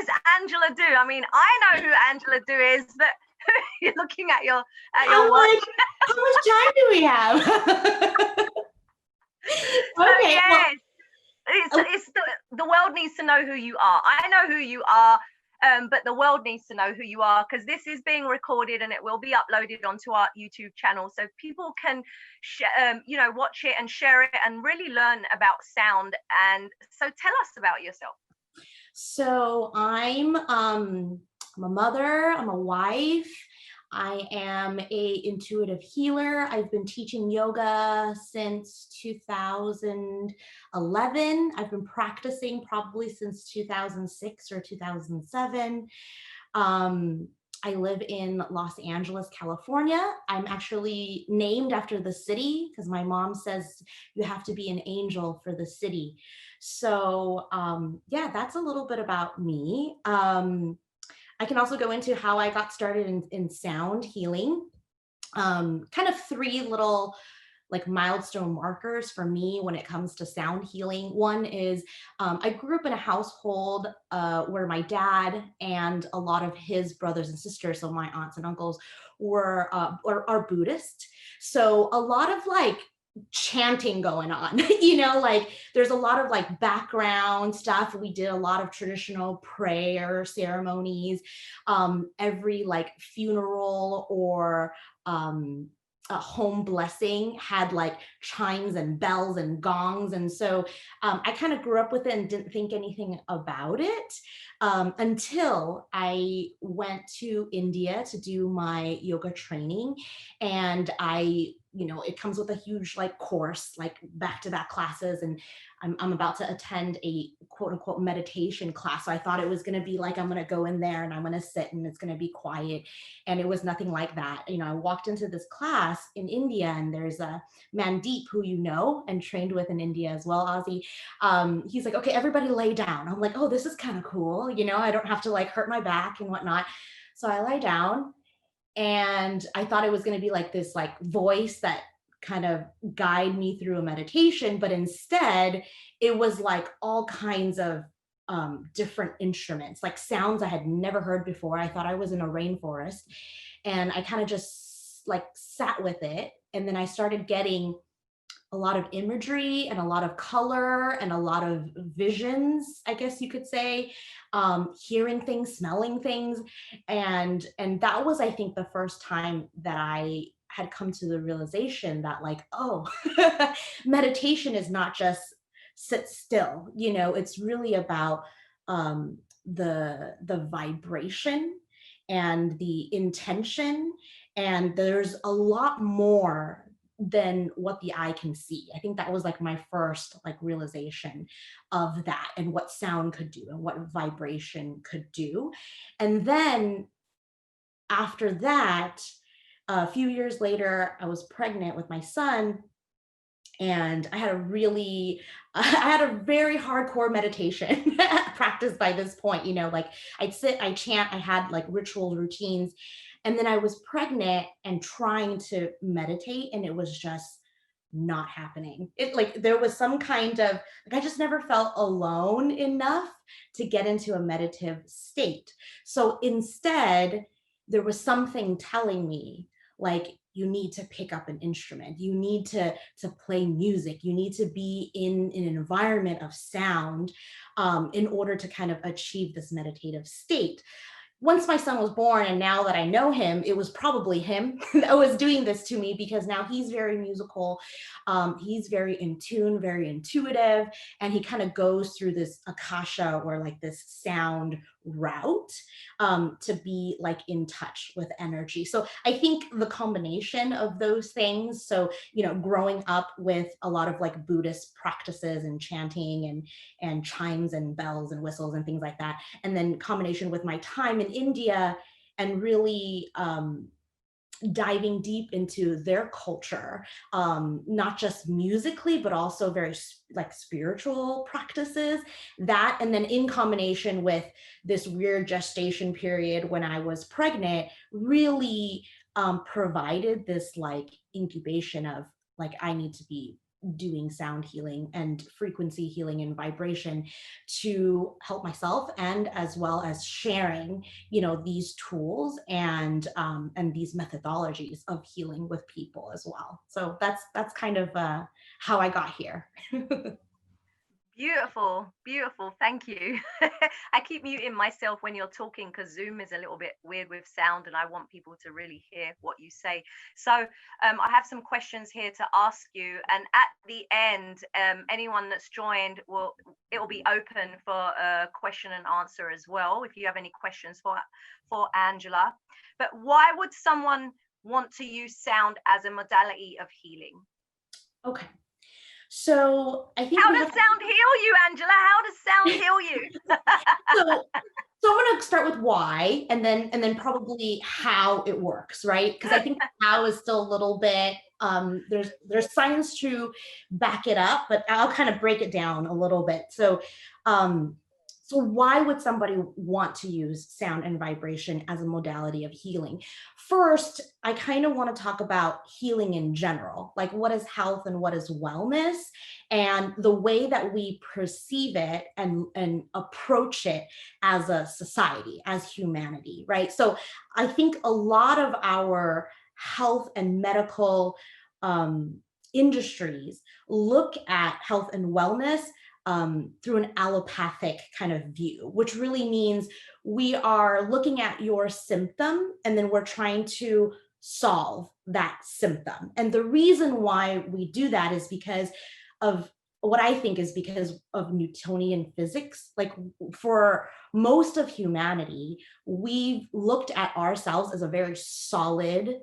does Angela do? I mean, I know who Angela do is, but you're looking at your watch. Like, how much time do we have? Okay. Yes, it's the world needs to know who you are. I know who you are, but the world needs to know who you are, because this is being recorded and it will be uploaded onto our YouTube channel, so people can watch it and share it and really learn about sound. And so tell us about yourself. So I'm a mother, I'm a wife, I am a intuitive healer. I've been teaching yoga since 2011. I've been practicing probably since 2006 or 2007. I live in Los Angeles, California. I'm actually named after the city because my mom says you have to be an angel for the city. So yeah, that's a little bit about me. I can also go into how I got started in sound healing. Kind of three little like milestone markers for me when it comes to sound healing. One is I grew up in a household where my dad and a lot of his brothers and sisters, so my aunts and uncles, are Buddhist. So a lot of like chanting going on, like there's a lot of like background stuff. We did a lot of traditional prayer ceremonies. Every like funeral or a home blessing had like chimes and bells and gongs. And so I kind of grew up with it and didn't think anything about it until I went to India to do my yoga training. And it comes with a huge like course, like back-to-back classes. And I'm about to attend a quote unquote meditation class. So I thought it was going to be like, I'm going to go in there and I'm going to sit and it's going to be quiet. And it was nothing like that. I walked into this class in India and there's a Mandeep who and trained with in India as well, Ozzy. He's like, okay, everybody lay down. I'm like, oh, this is kind of cool. I don't have to like hurt my back and whatnot. So I lie down and I thought it was going to be like this like voice that kind of guide me through a meditation, but instead it was like all kinds of different instruments, like sounds I had never heard before. I thought I was in a rainforest, and I kind of just like sat with it. And then I started getting a lot of imagery and a lot of color and a lot of visions, I guess you could say, hearing things, smelling things. And that was, I think, the first time that I had come to the realization that like, oh, meditation is not just sit still, it's really about the vibration and the intention. And there's a lot more than what the eye can see. I think that was like my first like realization of that and what sound could do and what vibration could do. And then after that, a few years later, I was pregnant with my son, and I had a very hardcore meditation practice by this point. Like I'd sit, I chant, I had like ritual routines. And then I was pregnant and trying to meditate, and it was just not happening. It like there was some kind of like I just never felt alone enough to get into a meditative state. So instead, there was something telling me like, you need to pick up an instrument, you need to play music, you need to be in an environment of sound in order to kind of achieve this meditative state. Once my son was born, and now that I know him, it was probably him that was doing this to me, because now he's very musical. He's very in tune, very intuitive, and he kind of goes through this akasha, or like this sound route, to be like in touch with energy. So I think the combination of those things, so growing up with a lot of like Buddhist practices and chanting and chimes and bells and whistles and things like that, and then combination with my time in India and really diving deep into their culture, not just musically, but also very like spiritual practices, that, and then in combination with this weird gestation period when I was pregnant, really provided this like incubation of like, I need to be doing sound healing and frequency healing and vibration to help myself, and as well as sharing, you know, these tools and these methodologies of healing with people as well. So that's kind of how I got here. Beautiful, beautiful. Thank you. I keep muting myself when you're talking because Zoom is a little bit weird with sound, and I want people to really hear what you say. So, I have some questions here to ask you, and at the end, anyone that's joined it'll be open for a question and answer as well. If you have any questions for Angela, but why would someone want to use sound as a modality of healing? Okay. So I think how does sound heal you, Angela? How does sound heal you? so I'm going to start with why, and then probably how it works, right? Because I think how is still a little bit there's science to back it up, but I'll kind of break it down a little bit. So why would somebody want to use sound and vibration as a modality of healing? First, I kind of want to talk about healing in general, like what is health and what is wellness, and the way that we perceive it and approach it as a society, as humanity, right? So I think a lot of our health and medical industries look at health and wellness through an allopathic kind of view, which really means we are looking at your symptom and then we're trying to solve that symptom. And the reason why we do that is because of what I think is because of Newtonian physics. Like for most of humanity, we've looked at ourselves as a very solid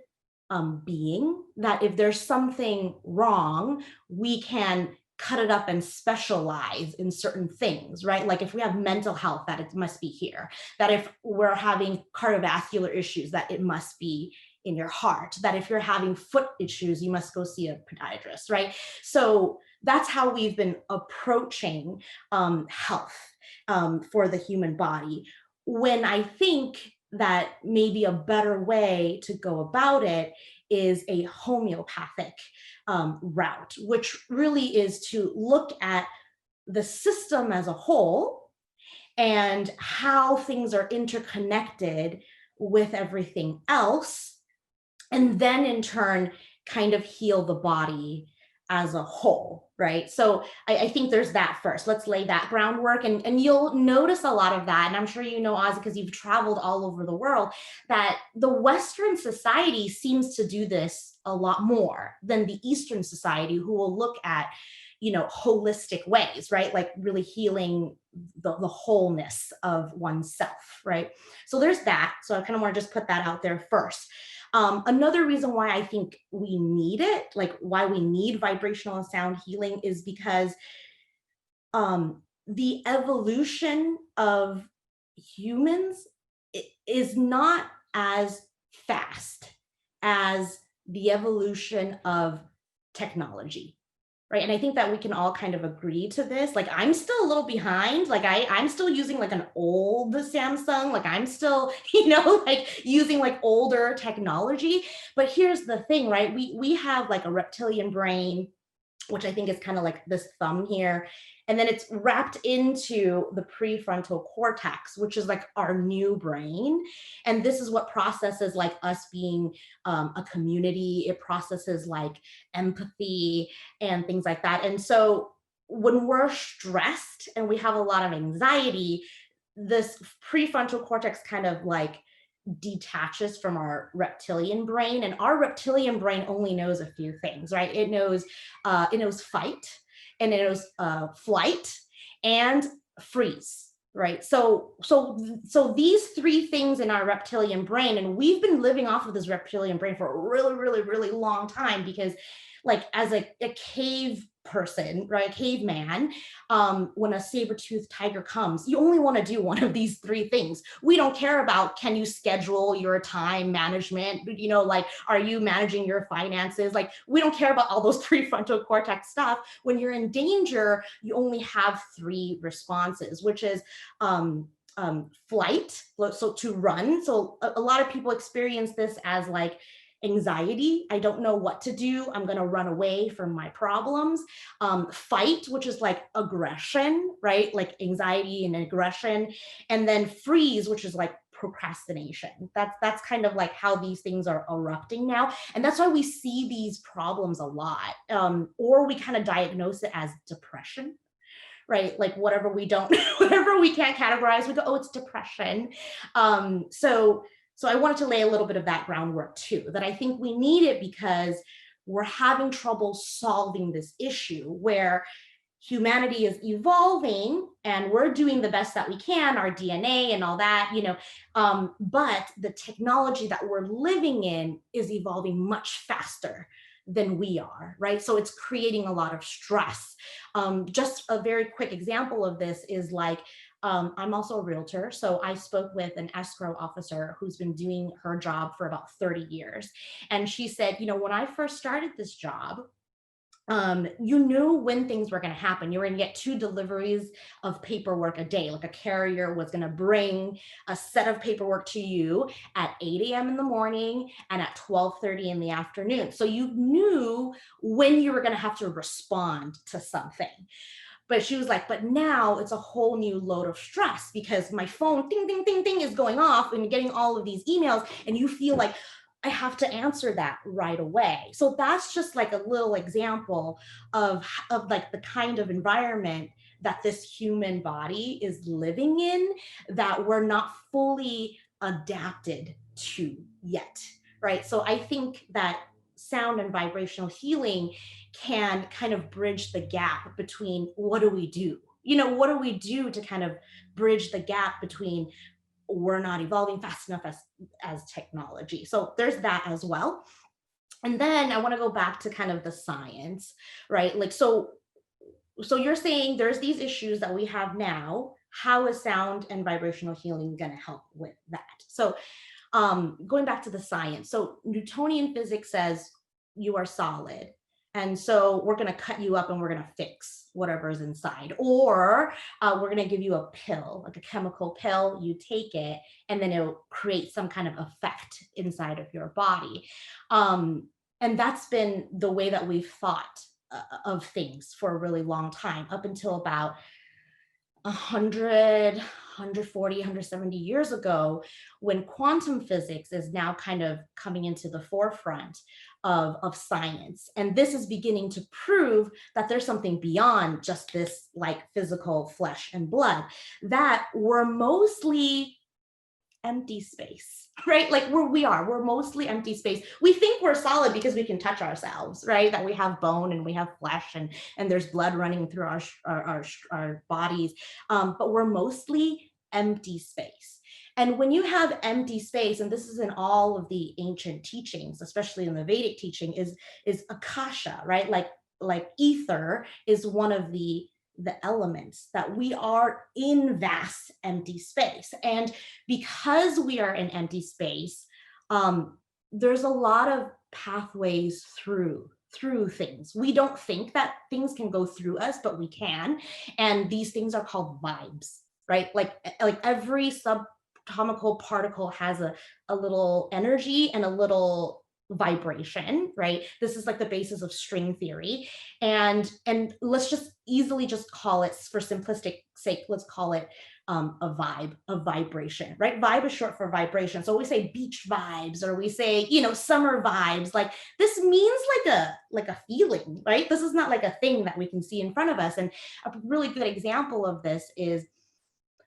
being, that if there's something wrong, we can cut it up and specialize in certain things, right? Like if we have mental health, that it must be here. That if we're having cardiovascular issues, that it must be in your heart. That if you're having foot issues, you must go see a podiatrist, right? So that's how we've been approaching health for the human body. When I think that maybe a better way to go about it is a homeopathic route, which really is to look at the system as a whole and how things are interconnected with everything else, and then in turn kind of heal the body as a whole, right? So I think there's that first. Let's lay that groundwork, and you'll notice a lot of that. And I'm sure you know, Ozzy, because you've traveled all over the world, that the Western society seems to do this a lot more than the Eastern society, who will look at, you know, holistic ways, right? Like really healing the wholeness of oneself, right? So there's that. So I kind of want to just put that out there first. Another reason why I think we need it, like why we need vibrational and sound healing, is because the evolution of humans is not as fast as the evolution of technology. Right. And I think that we can all kind of agree to this. Like I'm still a little behind. Like I'm still using like an old Samsung. Like I'm still, you know, like using like older technology. But here's the thing, right? We have like a reptilian brain, which I think is kind of like this thumb here. And then it's wrapped into the prefrontal cortex, which is like our new brain. And this is what processes like us being a community. It processes like empathy and things like that. And so when we're stressed and we have a lot of anxiety, this prefrontal cortex kind of like detaches from our reptilian brain, and our reptilian brain only knows a few things, right? It knows fight, and it knows flight and freeze, right? So these three things in our reptilian brain, and we've been living off of this reptilian brain for a really, really, really long time, because like as a cave person, right, a caveman, when a saber-toothed tiger comes, you only want to do one of these three things. We don't care about, can you schedule your time management, you know, like, are you managing your finances? Like, we don't care about all those prefrontal cortex stuff. When you're in danger, you only have three responses, which is flight, so to run. So a lot of people experience this as like Anxiety, I don't know what to do, I'm going to run away from my problems. Fight, which is like aggression, right? Like anxiety and aggression. And then freeze, which is like procrastination. That's kind of like how these things are erupting now. And that's why we see these problems a lot. Or we kind of diagnose it as depression, right? Like whatever we don't, whatever we can't categorize, we go, oh, it's depression. So I wanted to lay a little bit of that groundwork too, that I think we need it because we're having trouble solving this issue where humanity is evolving and we're doing the best that we can, our DNA and all that, but the technology that we're living in is evolving much faster than we are, right? So it's creating a lot of stress. Just a very quick example of this is like, I'm also a realtor. So I spoke with an escrow officer who's been doing her job for about 30 years. And she said, when I first started this job, you knew when things were going to happen. You were going to get 2 deliveries of paperwork a day. Like a carrier was going to bring a set of paperwork to you at 8 a.m. in the morning and at 12:30 in the afternoon. So you knew when you were going to have to respond to something. But she was like, but now it's a whole new load of stress because my phone ding, ding, ding, ding is going off and you're getting all of these emails and you feel like, I have to answer that right away. So that's just like a little example of like the kind of environment that this human body is living in that we're not fully adapted to yet, right? So I think that sound and vibrational healing can kind of bridge the gap between what do we do? What do we do to kind of bridge the gap between we're not evolving fast enough as technology. So there's that as well. And then I want to go back to kind of the science, right? Like, so you're saying there's these issues that we have now. How is sound and vibrational healing going to help with that? So going back to the science. So Newtonian physics says you are solid. And so we're going to cut you up and we're going to fix whatever's inside. Or we're going to give you a pill, like a chemical pill. You take it and then it'll create some kind of effect inside of your body. And that's been the way that we've thought of things for a really long time, up until about 100, 140, 170 years ago, when quantum physics is now kind of coming into the forefront of science. And this is beginning to prove that there's something beyond just this like physical flesh and blood, that we're mostly empty space, right? Like we're mostly empty space. We think we're solid because we can touch ourselves, right? That we have bone and we have flesh and there's blood running through our bodies, but we're mostly empty space. And when you have empty space, and this is in all of the ancient teachings, especially in the Vedic teaching, is akasha, right? Like ether is one of the elements that we are in vast empty space. And because we are in empty space, there's a lot of pathways through things. We don't think that things can go through us, but we can. And these things are called vibes, right? Like every subatomical particle has a little energy and a little vibration, right? This is like the basis of string theory. And let's just easily just call it, for simplistic sake, let's call it a vibe, a vibration, right? Vibe is short for vibration. So we say beach vibes, or we say, summer vibes. Like this means like a feeling, right? This is not like a thing that we can see in front of us. And a really good example of this is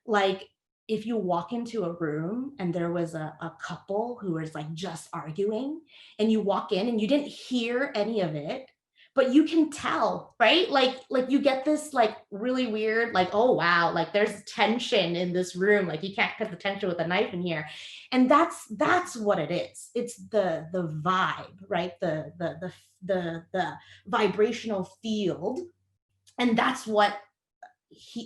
like, if you walk into a room and there was a couple who was like just arguing, and you walk in and you didn't hear any of it, but you can tell, right? Like you get this like really weird, like, oh wow, like there's tension in this room. Like you can't cut the tension with a knife in here. And that's what it is. It's the vibe, right? The vibrational field. And that's what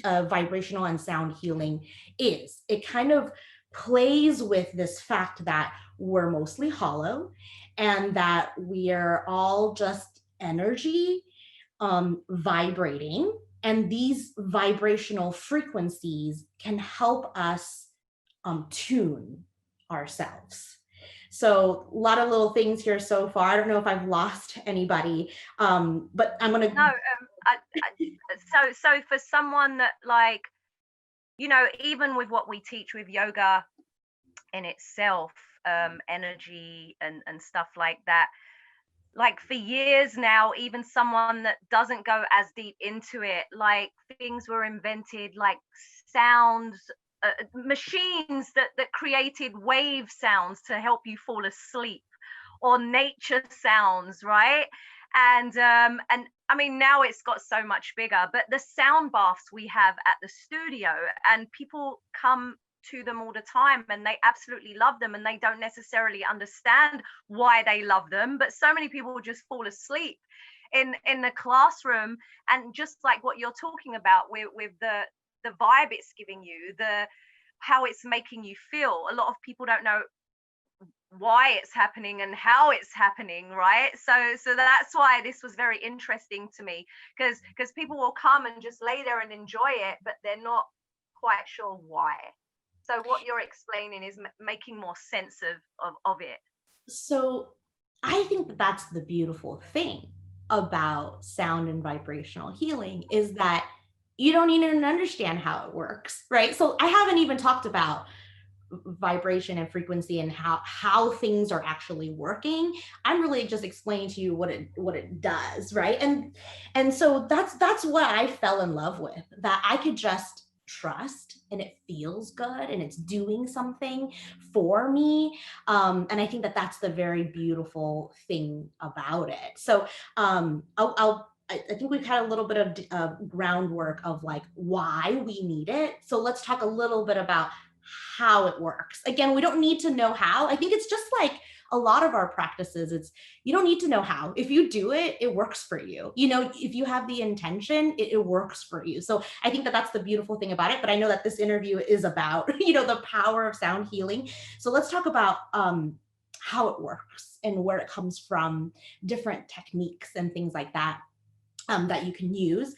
vibrational and sound healing is. It kind of plays with this fact that we're mostly hollow and that we are all just energy vibrating, and these vibrational frequencies can help us tune ourselves. So a lot of little things here so far. I don't know if I've lost anybody, but I'm gonna. No, so for someone that, like, you know, even with what we teach with yoga in itself, energy and stuff like that, like for years now, even someone that doesn't go as deep into it, like things were invented, like sounds, machines that created wave sounds to help you fall asleep, or nature sounds, right? And I mean, now it's got so much bigger, but the sound baths we have at the studio, and people come to them all the time and they absolutely love them, and they don't necessarily understand why they love them, but so many people just fall asleep in the classroom. And just like what you're talking about with the vibe it's giving you, the how it's making you feel, a lot of people don't know why it's happening and how it's happening, right? So that's why this was very interesting to me, because people will come and just lay there and enjoy it, but they're not quite sure why. So what you're explaining is making more sense of it. So I think that that's the beautiful thing about sound and vibrational healing, is that you don't even understand how it works, right? So I haven't even talked about vibration and frequency and how things are actually working. I'm really just explaining to you what it does, right? And so that's what I fell in love with, that I could just trust, and it feels good, and it's doing something for me. And I think that that's the very beautiful thing about it. So I think we've had a little bit of groundwork of like why we need it. So let's talk a little bit about how it works. Again, we don't need to know how. I think it's just like a lot of our practices, it's, you don't need to know how. If you do it, it works for you. You know, if you have the intention, it works for you. So I think that that's the beautiful thing about it. But I know that this interview is about, you know, the power of sound healing. So let's talk about how it works and where it comes from, different techniques and things like that that you can use.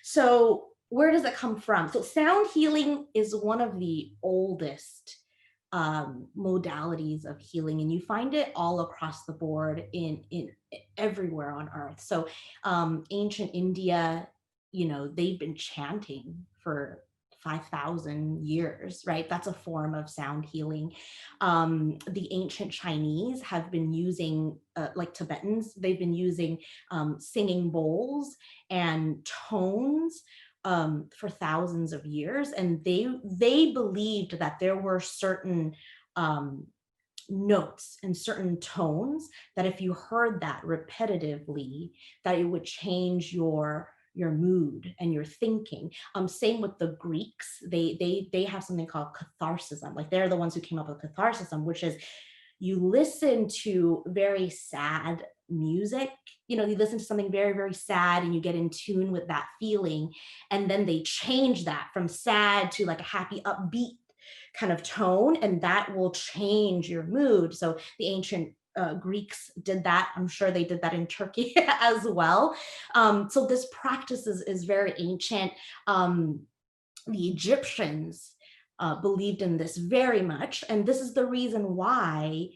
So where does it come from? So sound healing is one of the oldest modalities of healing, and you find it all across the board in everywhere on earth. So ancient India, you know, they've been chanting for 5,000 years, right? That's a form of sound healing. The ancient Chinese have been using, like Tibetans, they've been using singing bowls and tones for thousands of years, and they believed that there were certain notes and certain tones that if you heard that repetitively, that it would change your mood and your thinking. Same with the Greeks. They have something called catharsism. Like they're the ones who came up with catharsism, which is you listen to very sad music, you know, you listen to something very, very sad and you get in tune with that feeling. And then they change that from sad to like a happy, upbeat kind of tone, and that will change your mood. So the ancient Greeks did that. I'm sure they did that in Turkey as well. So this practice is very ancient. The Egyptians believed in this very much, and this is the reason why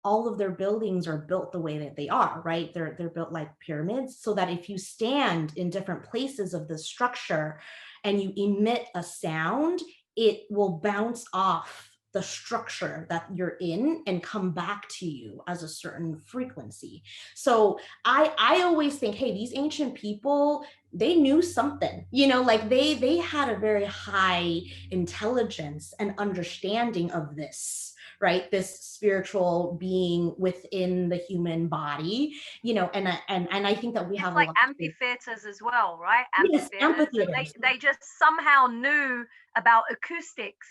all of their buildings are built the way that they are, right? They're built like pyramids, so that if you stand in different places of the structure and you emit a sound, it will bounce off the structure that you're in and come back to you as a certain frequency. So I always think, hey, these ancient people, they knew something, you know, like they had a very high intelligence and understanding of this, right? This spiritual being within the human body, you know, and I think that we It's have a like lot amphitheaters as well, right? yes, Amphitheaters, and amphitheaters. they just somehow knew about acoustics.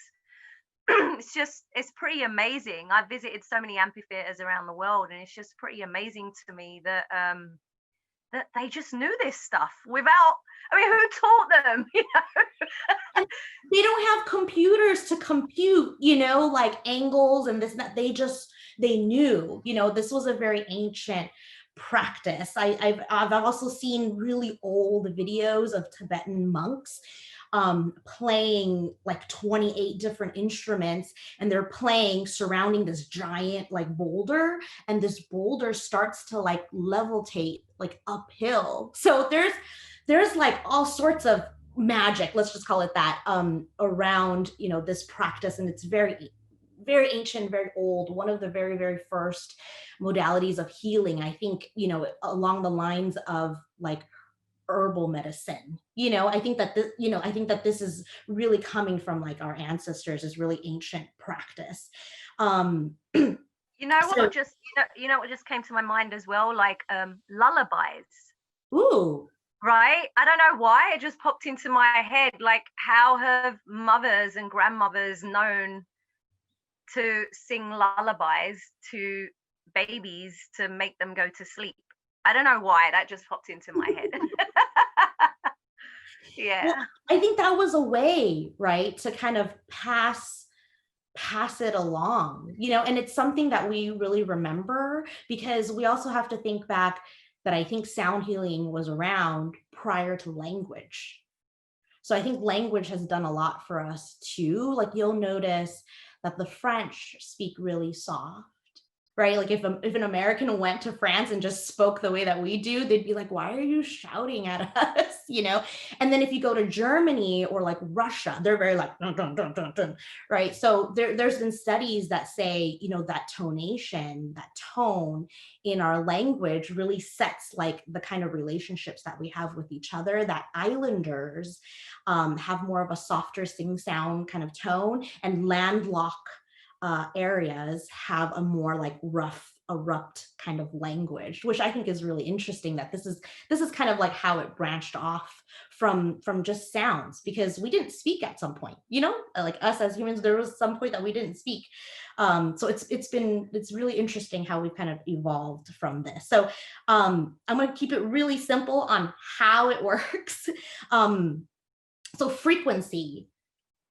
It's pretty amazing. I've visited so many amphitheaters around the world, and it's just pretty amazing to me that that they just knew this stuff without, I mean, who taught them? You know, They don't have computers to compute, you know, like angles and this and that. They knew, you know, this was a very ancient practice. I've also seen really old videos of Tibetan monks playing like 28 different instruments, and they're playing surrounding this giant like boulder, and this boulder starts to like levitate like uphill. So there's like all sorts of magic, let's just call it that, around, you know, this practice. And it's very, very ancient, very old, one of the very, very first modalities of healing, I think, you know, along the lines of like herbal medicine. You know, I think that this, you know, I think that this is really coming from like our ancestors, is really ancient practice. You know So, what just you know what just came to my mind as well, like lullabies. ooh, Right? I don't know why it just popped into my head. Like, how have mothers and grandmothers known to sing lullabies to babies to make them go to sleep? I don't know why that just popped into my head. well, Yeah. I think that was a way, right, to kind of pass it along, you know. And it's something that we really remember, because we also have to think back that I think sound healing was around prior to language. So I think language has done a lot for us too. Like, you'll notice that the French speak really soft, right? Like, if an American went to France and just spoke the way that we do, they'd be like, why are you shouting at us? You know? And then if you go to Germany or like Russia, they're very like, dun, dun, dun, dun, dun, right? So there's been studies that say, you know, that tonation, that tone in our language really sets like the kind of relationships that we have with each other. That islanders have more of a softer sing sound kind of tone, and landlocked areas have a more like rough, abrupt kind of language, which I think is really interesting. That this is kind of like how it branched off from just sounds, because we didn't speak at some point, you know, like us as humans, there was some point that we didn't speak. So it's really interesting how we've kind of evolved from this. So I'm going to keep it really simple on how it works. So frequency.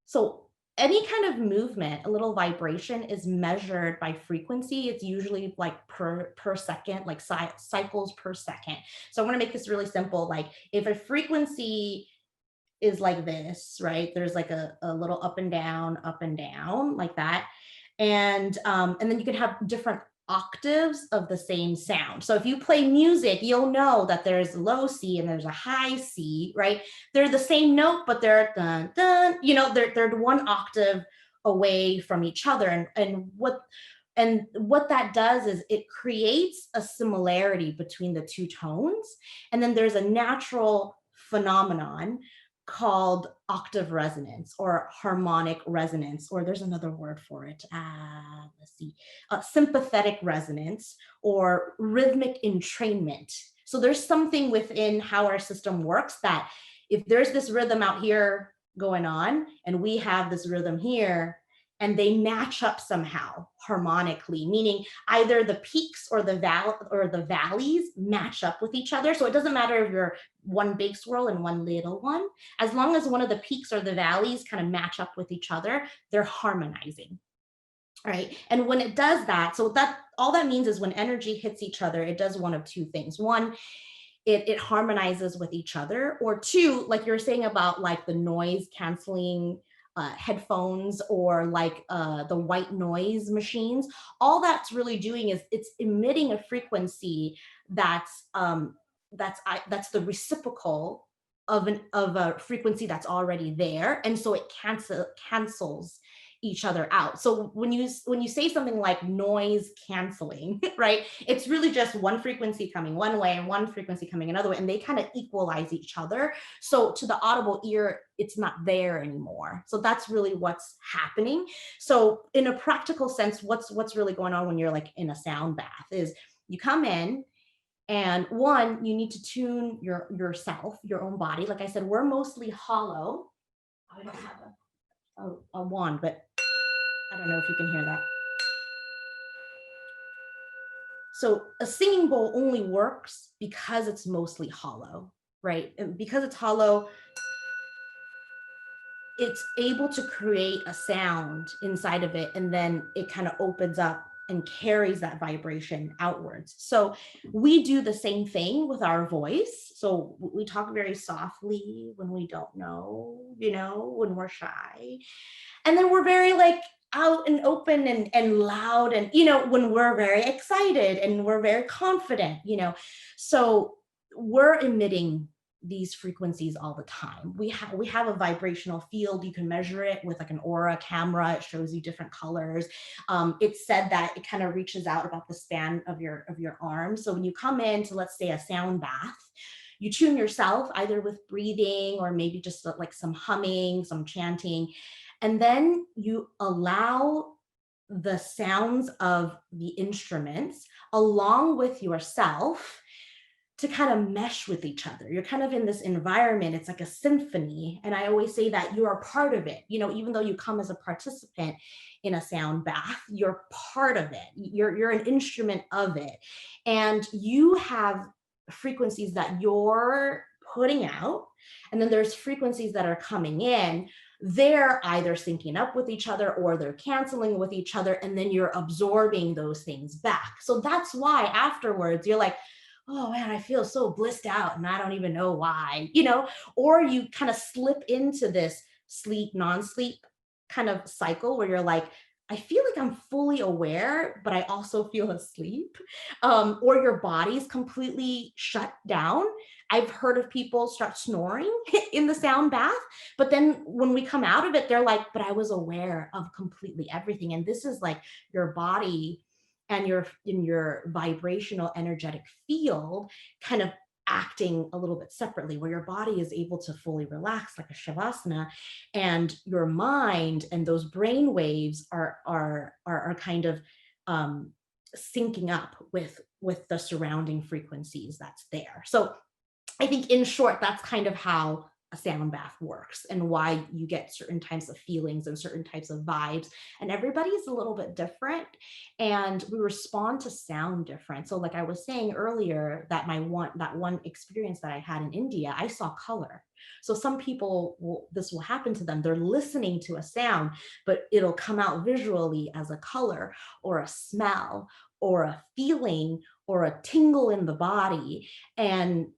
So any kind of movement, a little vibration, is measured by frequency. It's usually like per second, like cycles per second. So I'm going to make this really simple. Like, if a frequency is like this, right? There's like a little up and down like that. And then you can have different octaves of the same sound. So if you play music, you'll know that there's low C and there's a high C, right? They're the same note, but they're dun, dun, you know, they're one octave away from each other. And what that does is it creates a similarity between the two tones. And then there's a natural phenomenon called octave resonance or harmonic resonance, or there's another word for it. Let's see, sympathetic resonance or rhythmic entrainment. So there's something within how our system works, that if there's this rhythm out here going on and we have this rhythm here, and they match up somehow harmonically, meaning either the peaks or the valleys match up with each other. So it doesn't matter if you're one big swirl and one little one, as long as one of the peaks or the valleys kind of match up with each other, they're harmonizing. Right. And when it does that, so that all that means is when energy hits each other, it does one of two things. One, it harmonizes with each other, or two, like you're saying about like the noise canceling headphones, or like the white noise machines, all that's really doing is it's emitting a frequency that's the reciprocal of a frequency that's already there, and so it cancels each other out. So when you say something like noise canceling, right, it's really just one frequency coming one way and one frequency coming another way, and they kind of equalize each other. So to the audible ear, it's not there anymore. So that's really what's happening. So in a practical sense, what's really going on when you're like in a sound bath is you come in, and one, you need to tune yourself, your own body. Like I said, we're mostly hollow. I don't have a wand, but I don't know if you can hear that. So a singing bowl only works because it's mostly hollow, right? And because it's hollow, it's able to create a sound inside of it, and then it kind of opens up and carries that vibration outwards. So we do the same thing with our voice. So we talk very softly when we don't know, when we're shy. And then we're very like out and open and loud, and when we're very excited and we're very confident. So we're emitting these frequencies all the time. We have a vibrational field. You can measure it with like an aura camera. It shows you different colors. It's said that it kind of reaches out about the span of your arm. So when you come into, let's say, a sound bath, you tune yourself either with breathing or maybe just like some humming, some chanting, and then you allow the sounds of the instruments along with yourself to kind of mesh with each other. You're kind of in this environment. It's like a symphony. And I always say that you are part of it. Even though you come as a participant in a sound bath, you're part of it. You're an instrument of it. And you have frequencies that you're putting out. And then there's frequencies that are coming in. They're either syncing up with each other or they're canceling with each other. And then you're absorbing those things back. So that's why afterwards you're like, oh man, I feel so blissed out and I don't even know why, or you kind of slip into this sleep, non-sleep kind of cycle where you're like, I feel like I'm fully aware, but I also feel asleep, or your body's completely shut down. I've heard of people start snoring in the sound bath, but then when we come out of it, they're like, but I was aware of completely everything. And this is like your body and in your vibrational energetic field kind of acting a little bit separately, where your body is able to fully relax like a shavasana, and your mind and those brain waves are kind of syncing up with the surrounding frequencies that's there. So I think in short, that's kind of how a sound bath works and why you get certain types of feelings and certain types of vibes. And everybody's a little bit different and we respond to sound different. So like I was saying earlier, that one experience that I had in India, I saw color. So some people this will happen to them. They're listening to a sound, but it'll come out visually as a color or a smell or a feeling or a tingle in the body. And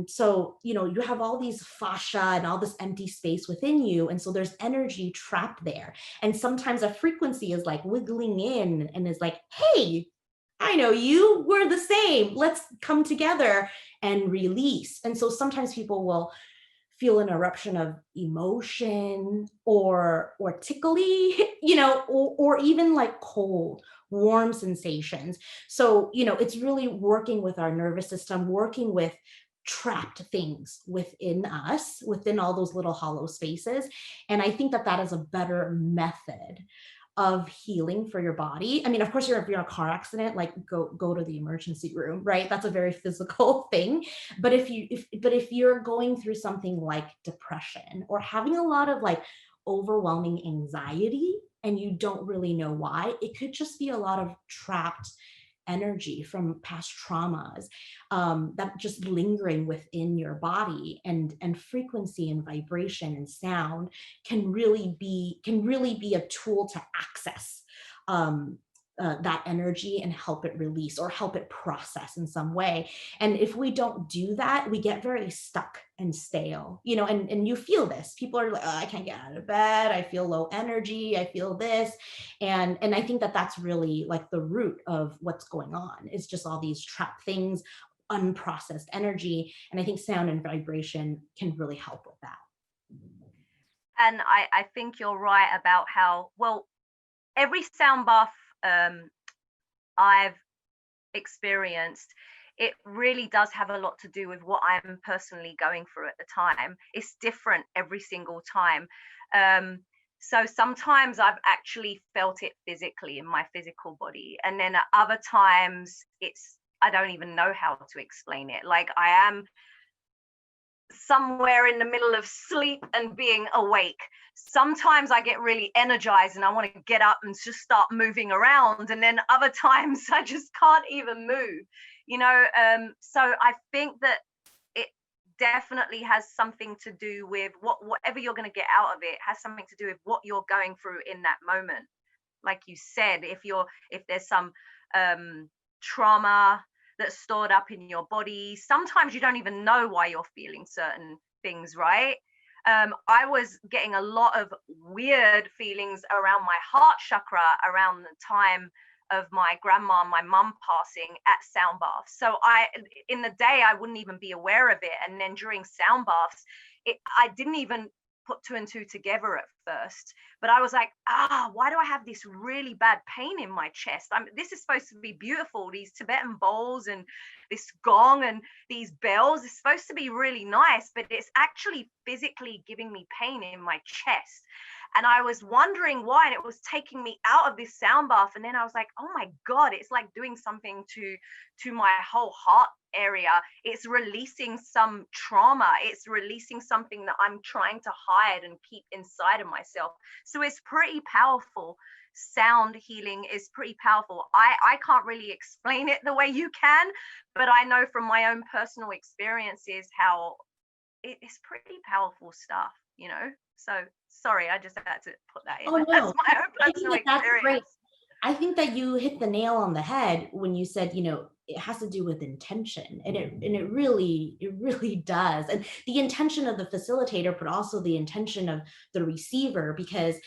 so, you have all these fascia and all this empty space within you. And so there's energy trapped there. And sometimes a frequency is like wiggling in and is like, hey, I know you, we're the same. Let's come together and release. And so sometimes people will feel an eruption of emotion or tickly, or even like cold, warm sensations. So, it's really working with our nervous system, working with trapped things within us, within all those little hollow spaces. And I think that is a better method of healing for your body. I mean, of course, if you're in a car accident, like go to the emergency room, right? That's a very physical thing. But if you're going through something like depression or having a lot of like overwhelming anxiety and you don't really know why, it could just be a lot of trapped energy from past traumas that just lingering within your body, and frequency and vibration and sound can really be a tool to access that energy and help it release or help it process in some way. And if we don't do that, we get very stuck and stale, and you feel this. People are like, oh, I can't get out of bed. I feel low energy. I feel this. And I think that that's really like the root of what's going on, is just all these trapped things, unprocessed energy. And I think sound and vibration can really help with that. And I think you're right about how, well, every sound bath I've experienced, it really does have a lot to do with what I'm personally going through at the time. It's different every single time. So sometimes I've actually felt it physically in my physical body. And then at other times I don't even know how to explain it. Like I am somewhere in the middle of sleep and being awake. Sometimes I get really energized and I want to get up and just start moving around, and then other times I just can't even move, so I think that it definitely has something to do with whatever you're going to get out of it has something to do with what you're going through in that moment. like you said, if there's some trauma that's stored up in your body, sometimes you don't even know why you're feeling certain things, right? I was getting a lot of weird feelings around my heart chakra around the time of my grandma and my mum passing at sound baths. So in the day, I wouldn't even be aware of it. And then during sound baths, I didn't even put two and two together at first, but I was like, why do I have this really bad pain in my chest? This is supposed to be beautiful, these Tibetan bowls and this gong and these bells is supposed to be really nice, but it's actually physically giving me pain in my chest. And I was wondering why, and it was taking me out of this sound bath. And then I was like, oh my God, it's like doing something to my whole heart area. It's releasing some trauma. It's releasing something that I'm trying to hide and keep inside of myself. So it's pretty powerful. Sound healing is pretty powerful. I can't really explain it the way you can, but I know from my own personal experiences how it's pretty powerful stuff, you know? So sorry, I just had to put that in. Oh, no. That's my own personal experience. That's great. I think that you hit the nail on the head when you said, you know, it has to do with intention, and it really does. And the intention of the facilitator, but also the intention of the receiver, because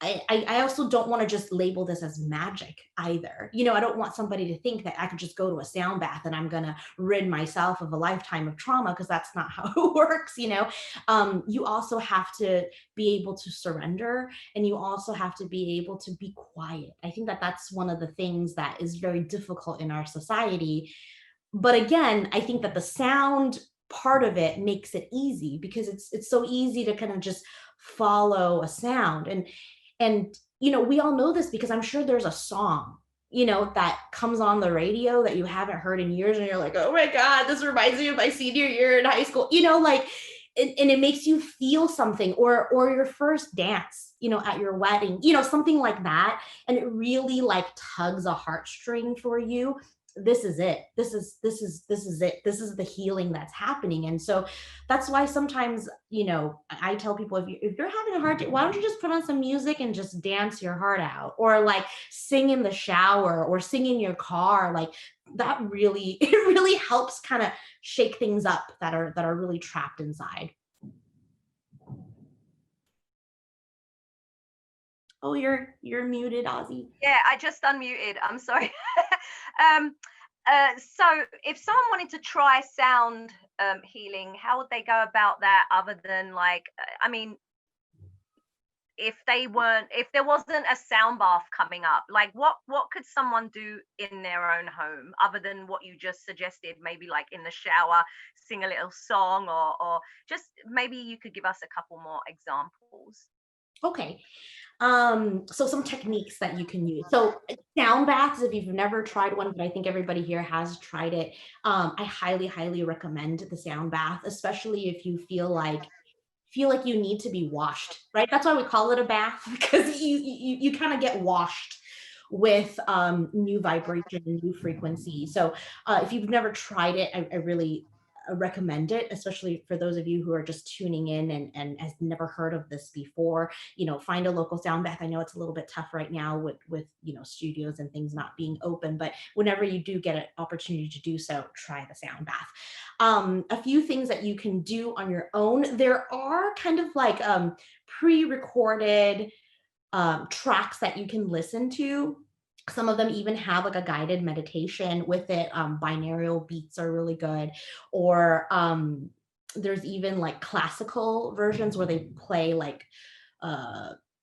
I also don't want to just label this as magic either. You know, I don't want somebody to think that I could just go to a sound bath and I'm going to rid myself of a lifetime of trauma, because that's not how it works. You know, you also have to be able to surrender, and you also have to be able to be quiet. I think that that's one of the things that is very difficult in our society. But again, I think that the sound part of it makes it easy, because it's so easy to kind of just follow a sound. And, you know, we all know this because I'm sure there's a song, you know, that comes on the radio that you haven't heard in years, and you're like, oh my God, this reminds me of my senior year in high school, you know, like, and it makes you feel something, or your first dance, you know, at your wedding, you know, something like that. And it really like tugs a heartstring for you. This is it. This is it. This is the healing that's happening. And so that's why sometimes, you know, I tell people, if you're having a hard day, why don't you just put on some music and just dance your heart out, or like sing in the shower, or sing in your car. Like that really, it really helps kind of shake things up that are really trapped inside. Oh, you're muted, Ozzy. Yeah, I just unmuted. I'm sorry. So if someone wanted to try sound healing, how would they go about that, other than like, I mean, if there wasn't a sound bath coming up, like what could someone do in their own home other than what you just suggested? Maybe like in the shower, sing a little song, or just maybe you could give us a couple more examples. Okay. So some techniques that you can use. So sound baths, if you've never tried one, but I think everybody here has tried it, I highly, highly recommend the sound bath, especially if you feel like you need to be washed, right? That's why we call it a bath, because you kind of get washed with new vibration and new frequency. So if you've never tried it, I really recommend it, especially for those of you who are just tuning in and has never heard of this before. You know, find a local sound bath. I know it's a little bit tough right now with you know, studios and things not being open, but whenever you do get an opportunity to do so, try the sound bath. A few things that you can do on your own. There are kind of like pre-recorded tracks that you can listen to. Some of them even have like a guided meditation with it. Binaural Beats are really good. Or there's even like classical versions where they play like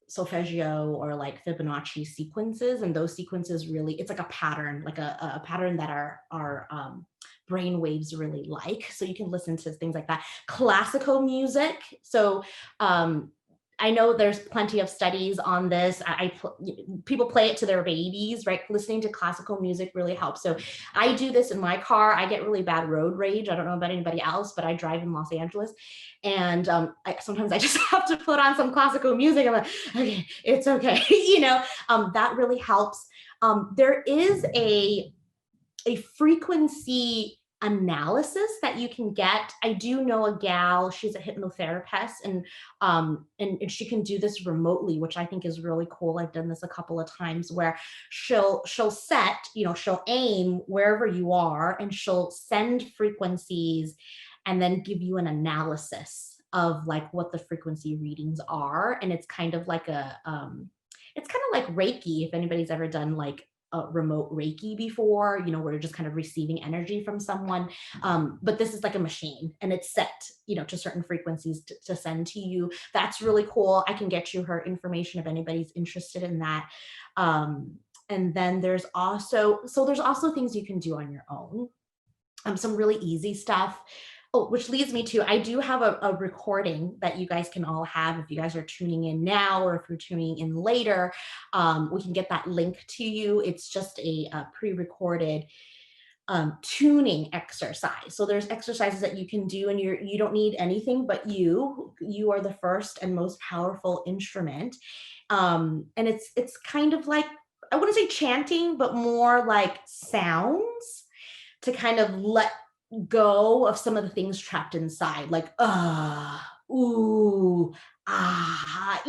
solfeggio or like Fibonacci sequences. And those sequences really, it's like a pattern, like a pattern that our brain waves really like. So you can listen to things like that. Classical music. So I know there's plenty of studies on this. People play it to their babies, right? Listening to classical music really helps. So I do this in my car. I get really bad road rage. I don't know about anybody else, but I drive in Los Angeles. And sometimes I just have to put on some classical music. I'm like, okay, it's okay. You know, that really helps. There is a frequency analysis that you can get. I do know a gal, she's a hypnotherapist, and she can do this remotely, which I think is really cool. I've done this a couple of times where she'll set, she'll aim wherever you are, and she'll send frequencies and then give you an analysis of like what the frequency readings are. And it's kind of like it's kind of like Reiki, if anybody's ever done like a remote Reiki before, where you're just kind of receiving energy from someone. But this is like a machine, and it's set, to certain frequencies to send to you. That's really cool. I can get you her information if anybody's interested in that. And then there's also things you can do on your own. Some really easy stuff. Oh, which leads me to, I do have a recording that you guys can all have if you guys are tuning in now, or if you're tuning in later. We can get that link to you. It's just a pre-recorded tuning exercise. So there's exercises that you can do, and you don't need anything but you are the first and most powerful instrument. And it's kind of like, I wouldn't say chanting, but more like sounds to kind of let go of some of the things trapped inside, like ooh, ah,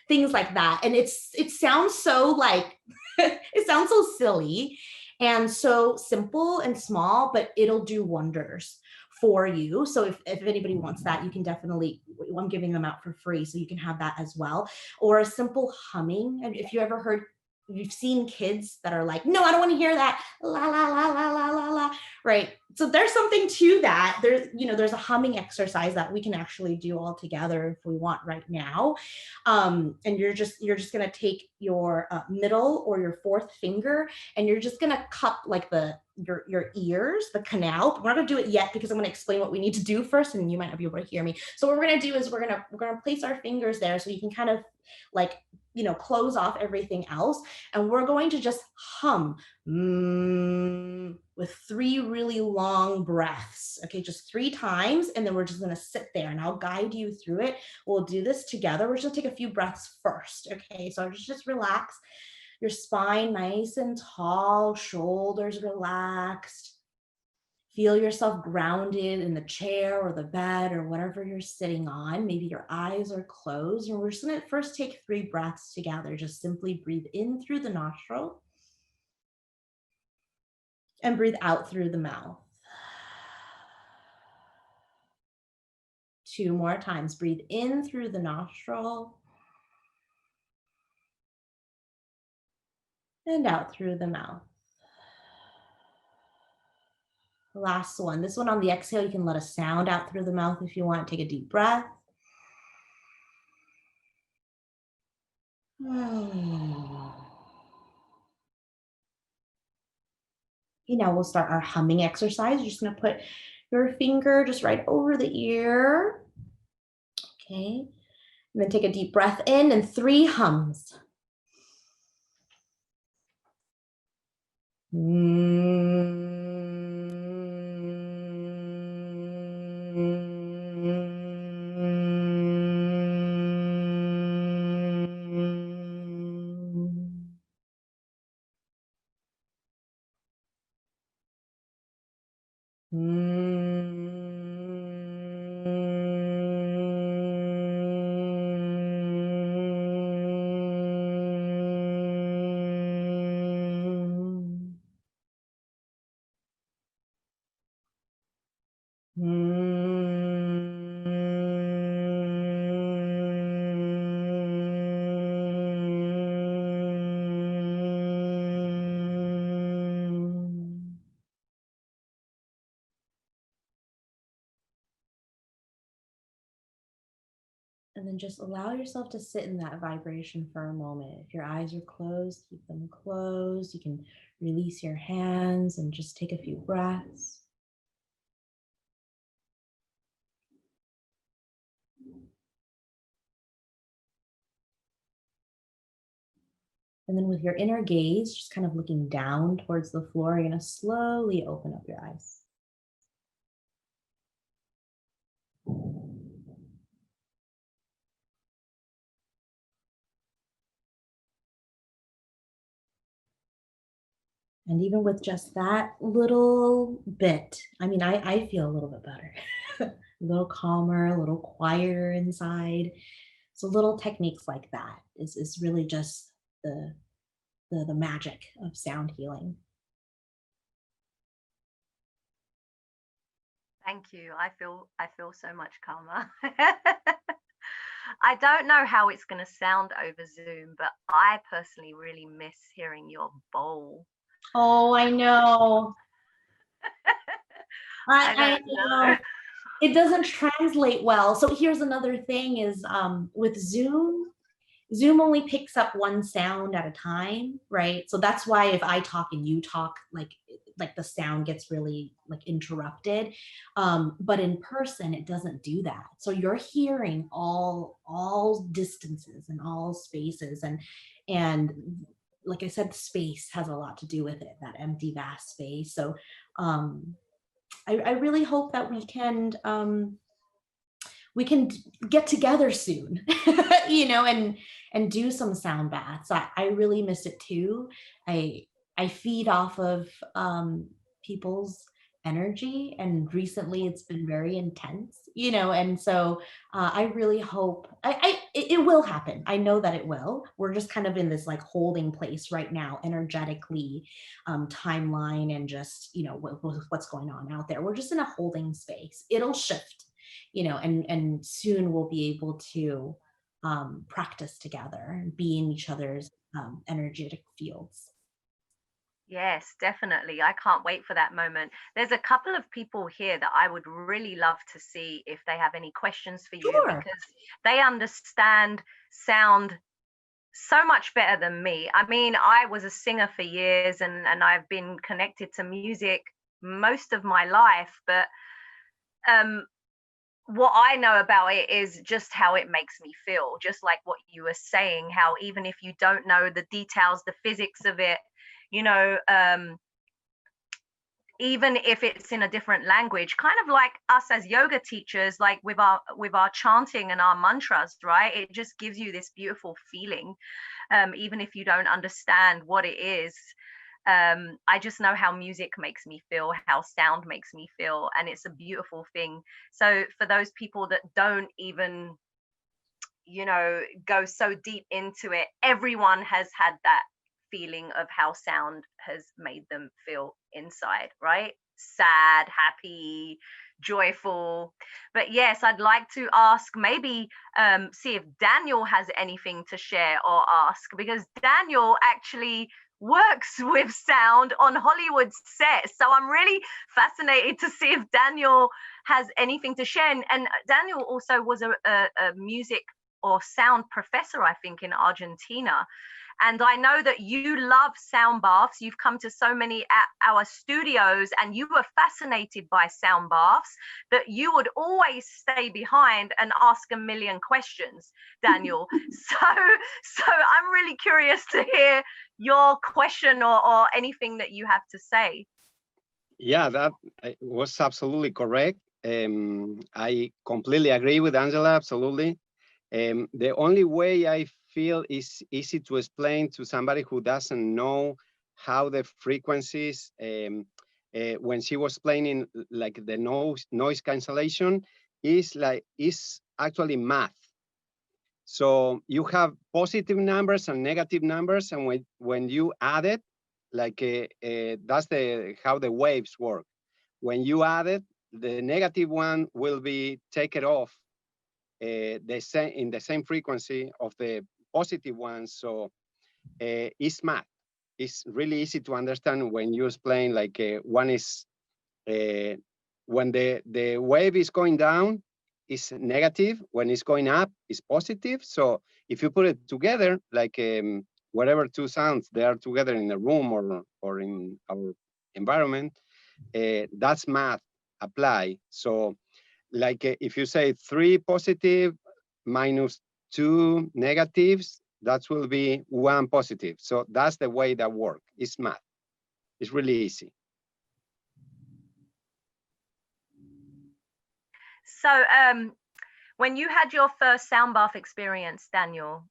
things like that. And it sounds so like it sounds so silly and so simple and small, but it'll do wonders for you. So if anybody wants that, you can definitely, I'm giving them out for free, so you can have that as well. Or a simple humming. And if you ever heard, you've seen kids that are like, no, I don't want to hear that, la la la la la la la, right? So there's something to that. There's a humming exercise that we can actually do all together if we want right now. And you're just going to take your middle or your fourth finger, and you're just going to cup like your ears, the canal. We're not going to do it yet because I'm going to explain what we need to do first, and you might not be able to hear me. So what we're going to do is we're going to place our fingers there so you can kind of like, close off everything else. And we're going to just hum with 3 really long breaths. Okay, just 3 times. And then we're just going to sit there, and I'll guide you through it. We'll do this together. We're just going to take a few breaths first. Okay, so just relax. Your spine nice and tall, shoulders relaxed. Feel yourself grounded in the chair or the bed or whatever you're sitting on. Maybe your eyes are closed. And we're just going to first take 3 breaths together. Just simply breathe in through the nostril and breathe out through the mouth. 2 more times. Breathe in through the nostril and out through the mouth. Last one. This one on the exhale, you can let a sound out through the mouth if you want. Take a deep breath. Now we'll start our humming exercise. You're just going to put your finger just right over the ear. Okay. And then take a deep breath in and 3 hums. And then just allow yourself to sit in that vibration for a moment. If your eyes are closed, keep them closed. You can release your hands and just take a few breaths. And then with your inner gaze, just kind of looking down towards the floor, you're going to slowly open up your eyes. And even with just that little bit, I mean, I feel a little bit better, a little calmer, a little quieter inside. So little techniques like that is really just the magic of sound healing. Thank you. I feel so much calmer. I don't know how it's going to sound over Zoom, but I personally really miss hearing your bowl. Oh, I know. I know. It doesn't translate well. So here's another thing is with Zoom only picks up one sound at a time, right? So that's why if I talk and you talk, like the sound gets really like interrupted. But in person, it doesn't do that. So you're hearing all distances and all spaces, and like I said, space has a lot to do with it, that empty, vast space. So I really hope that we can get together soon, you know, and do some sound baths. I really miss it too. I feed off of people's energy, and recently it's been very intense, you know, and so I really hope it will happen. I know that it will. We're just kind of in this like holding place right now, energetically, timeline, and just, you know, what's going on out there. We're just in a holding space. It'll shift, you know, and soon we'll be able to practice together and be in each other's energetic fields. Yes, definitely. I can't wait for that moment. There's a couple of people here that I would really love to see if they have any questions for you, Sure. because they understand sound so much better than me. I mean, I was a singer for years, and I've been connected to music most of my life, but um what I know about it is just how it makes me feel, just like what you were saying, how even if you don't know the details, the physics of it, you know, even if it's in a different language, kind of like us as yoga teachers, like with our chanting and our mantras, right? It just gives you this beautiful feeling, even if you don't understand what it is. I just know how music makes me feel, how sound makes me feel, and it's a beautiful thing. So for those people that don't even, you know, go so deep into it, everyone has had that feeling of how sound has made them feel inside, right? Sad, happy, joyful. But yes, I'd like to ask, maybe see if Daniel has anything to share or ask, because Daniel actually works with sound on Hollywood sets. So I'm really fascinated to see if Daniel has anything to share. And Daniel also was a music or sound professor, I think, in Argentina. And I know that you love sound baths. You've come to so many at our studios, and you were fascinated by sound baths that you would always stay behind and ask a million questions, Daniel. So I'm really curious to hear your question or anything that you have to say. Yeah, that was absolutely correct. I completely agree with Angela, absolutely. The only way I feel is easy to explain to somebody who doesn't know how the frequencies, when she was explaining like the noise cancellation, is actually math. So you have positive numbers and negative numbers, and when you add it, like that's how the waves work. When you add it, the negative one will be taken off in the same frequency of the positive one. So it's math. It's really easy to understand when you explain like one is when the wave is going down, is negative. When it's going up, it's positive. So if you put it together, like whatever two sounds they are together in a room or in our environment, that's math apply. So like if you say 3 positive minus 2 negatives, that will be 1 positive. So that's the way that works. It's math. It's really easy. So when you had your first sound bath experience, Daniel,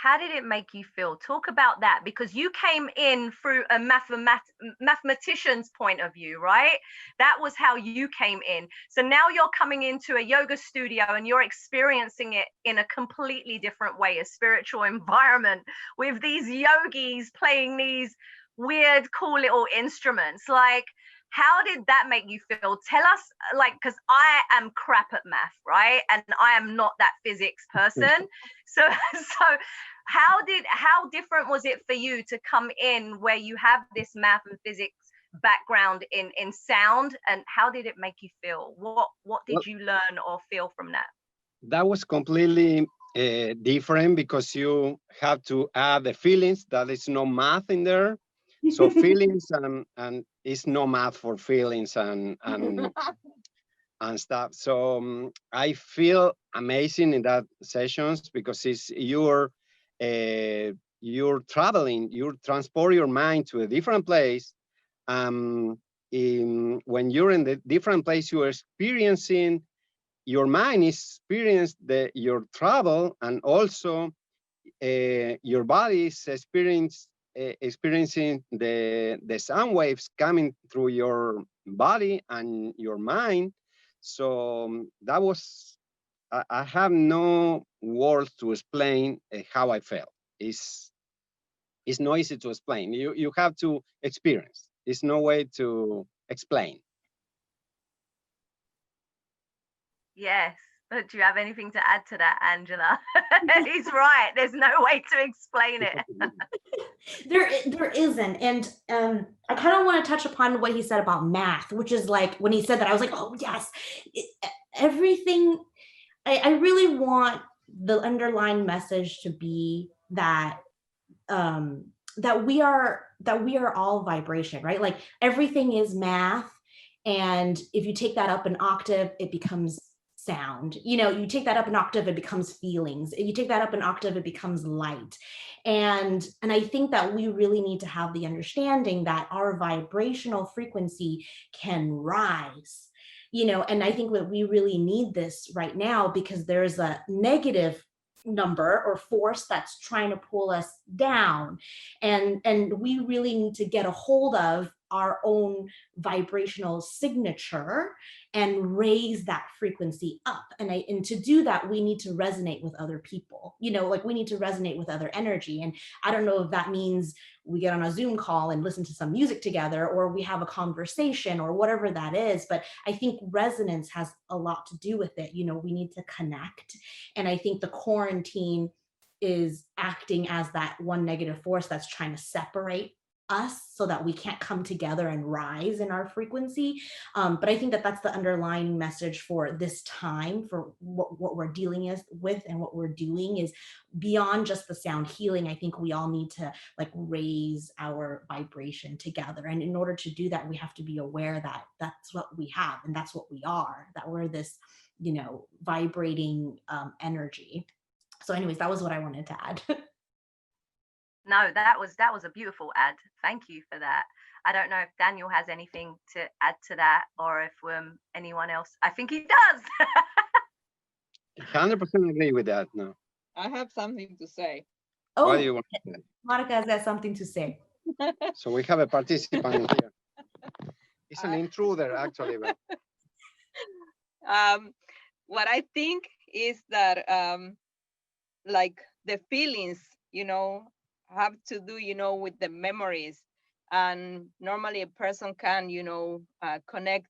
how did it make you feel? Talk about that, because you came in through a mathematician's point of view, right? That was how you came in. So now you're coming into a yoga studio and you're experiencing it in a completely different way, a spiritual environment with these yogis playing these weird, cool little instruments. Like, how did that make you feel? Tell us, like, because I am crap at math, right? And I am not that physics person. So how different was it for you to come in where you have this math and physics background in sound, and how did it make you feel? What did you learn or feel from that? That was completely different, because you have to add the feelings. That is no math in there. So feelings and it's no math for feelings and stuff. So I feel amazing in that sessions, because it's you're traveling, you transport your mind to a different place. When you're in the different place, you are experiencing, your mind is experiencing your travel, and also your body is experiencing the sound waves coming through your body and your mind. So that was, I have no words to explain how I felt. It's not easy to explain. You have to experience. There's no way to explain. Yes. Do you have anything to add to that, Angela? He's right. There's no way to explain it. There isn't. And I kind of want to touch upon what he said about math, which is like, when he said that, I was like, oh yes, everything. I really want the underlying message to be that that we are all vibration, right? Like, everything is math, and if you take that up an octave, it becomes sound. You know, you take that up an octave, it becomes feelings. You take that up an octave, it becomes light. And I think that we really need to have the understanding that our vibrational frequency can rise, you know. And I think that we really need this right now, because there's a negative number or force that's trying to pull us down, and we really need to get a hold of our own vibrational signature and raise that frequency up. And to do that, we need to resonate with other people, you know, like we need to resonate with other energy. And I don't know if that means we get on a Zoom call and listen to some music together, or we have a conversation, or whatever that is. But I think resonance has a lot to do with it. You know, we need to connect. And I think the quarantine is acting as that one negative force that's trying to separate us so that we can't come together and rise in our frequency. But I think that that's the underlying message for this time, for what we're dealing with and what we're doing is beyond just the sound healing. I think we all need to like raise our vibration together. And in order to do that, we have to be aware that that's what we have and that's what we are, that we're this, you know, vibrating energy. So anyways, that was what I wanted to add. No, that was a beautiful ad. Thank you for that. I don't know if Daniel has anything to add to that, or if anyone else. I think he does. 100% agree with that. No, I have something to say. Oh, what do you want to say? Monica has got something to say. So we have a participant here. It's an intruder, actually. But... what I think is that like the feelings, you know, have to do, you know, with the memories. And normally a person can, you know, connect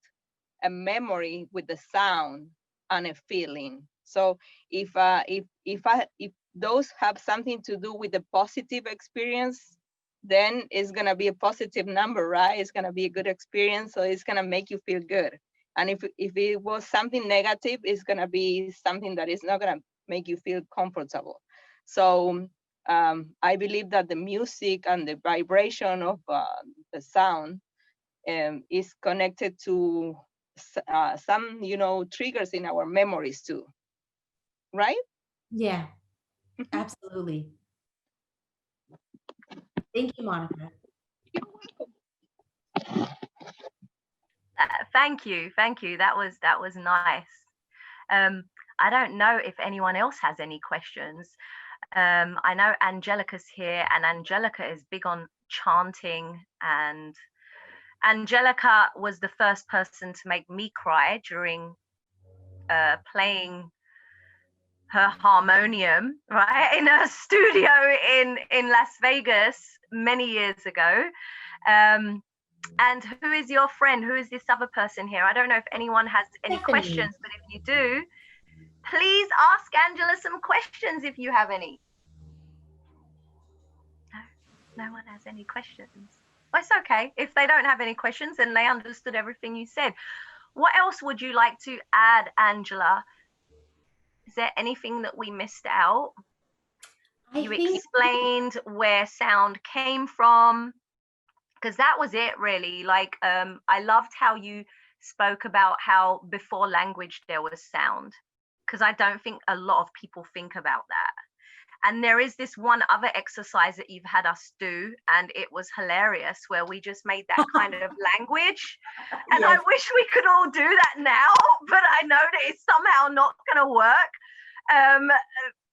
a memory with the sound and a feeling. So if those have something to do with the positive experience, then it's gonna be a positive number, right? It's gonna be a good experience, so it's gonna make you feel good. And if it was something negative, it's gonna be something that is not gonna make you feel comfortable. So I believe that the music and the vibration of the sound is connected to some, you know, triggers in our memories too, right? Yeah, absolutely. Thank you, Monica. You're welcome. Thank you. That was nice. I don't know if anyone else has any questions. I know Angelica's here, and Angelica is big on chanting, and Angelica was the first person to make me cry during playing her harmonium, right, in a studio in Las Vegas many years ago. And who is your friend? Who is this other person here? I don't know if anyone has any questions, but if you do, please ask Angela some questions if you have any. No one has any questions. Well, it's okay. If they don't have any questions, then they understood everything you said. What else would you like to add, Angela? Is there anything that we missed out? You explained where sound came from, because that was it really. Like, I loved how you spoke about how before language there was sound, because I don't think a lot of people think about that. And there is this one other exercise that you've had us do, and it was hilarious, where we just made that kind of language. And yes. I wish we could all do that now, but I know that it's somehow not going to work.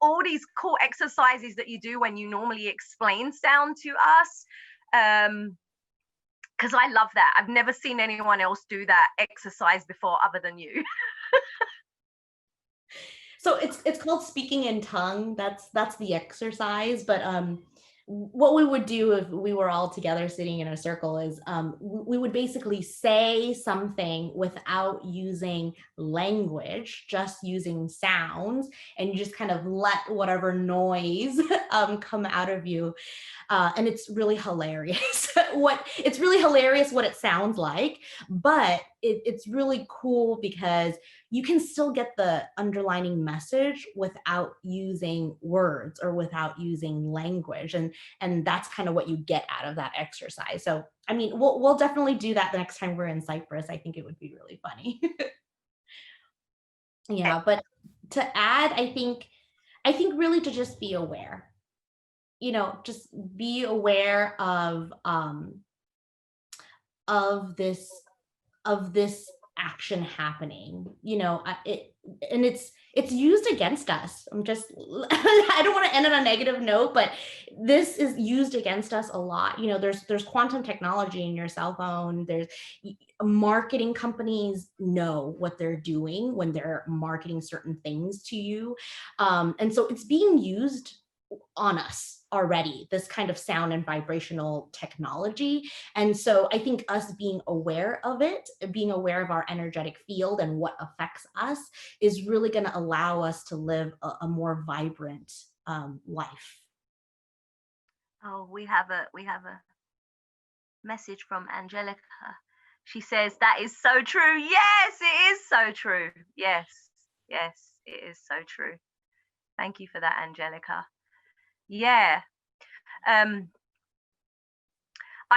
All these cool exercises that you do when you normally explain sound to us, because I love that. I've never seen anyone else do that exercise before other than you. So it's called speaking in tongue. That's the exercise. But what we would do if we were all together sitting in a circle is we would basically say something without using language, just using sounds, and you just kind of let whatever noise come out of you. And it's really hilarious. It's really hilarious what it sounds like, but it's really cool because you can still get the underlining message without using words or without using language. And that's kind of what you get out of that exercise. So, I mean, we'll definitely do that the next time we're in Cyprus. I think it would be really funny. Yeah, but to add, I think really to just be aware. Just be aware of this action happening. It's used against us. I don't want to end on a negative note, but this is used against us a lot. There's quantum technology in your cell phone. There's marketing companies know what they're doing when they're marketing certain things to you, and so it's being used on us already, this kind of sound and vibrational technology. And so I think us being aware of it, being aware of our energetic field and what affects us, is really going to allow us to live a more vibrant life. Oh, we have a message from Angelica. She says, that is so true. Yes, it is so true. Yes, it is so true. Thank you for that, Angelica. Yeah, I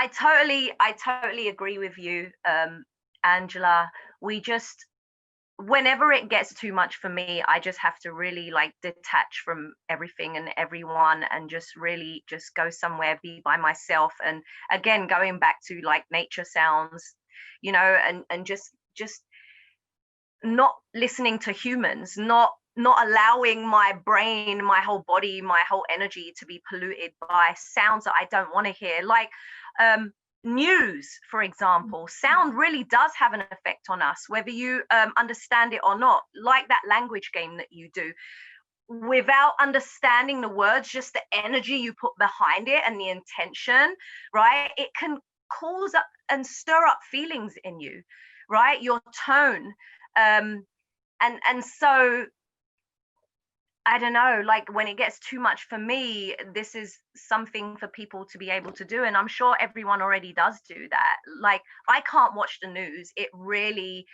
totally agree with you, Angela. Whenever it gets too much for me, I just have to really detach from everything and everyone and just really just go somewhere, be by myself. And again, going back to nature sounds, and just not listening to humans, not allowing my brain, my whole body, my whole energy to be polluted by sounds that I don't want to hear. News, for example, sound really does have an effect on us, whether you understand it or not. Like that language game that you do, without understanding the words, just the energy you put behind it and the intention, right? It can cause up and stir up feelings in you, right? Your tone. And so I don't know, when it gets too much for me, this is something for people to be able to do. And I'm sure everyone already does do that. I can't watch the news. It really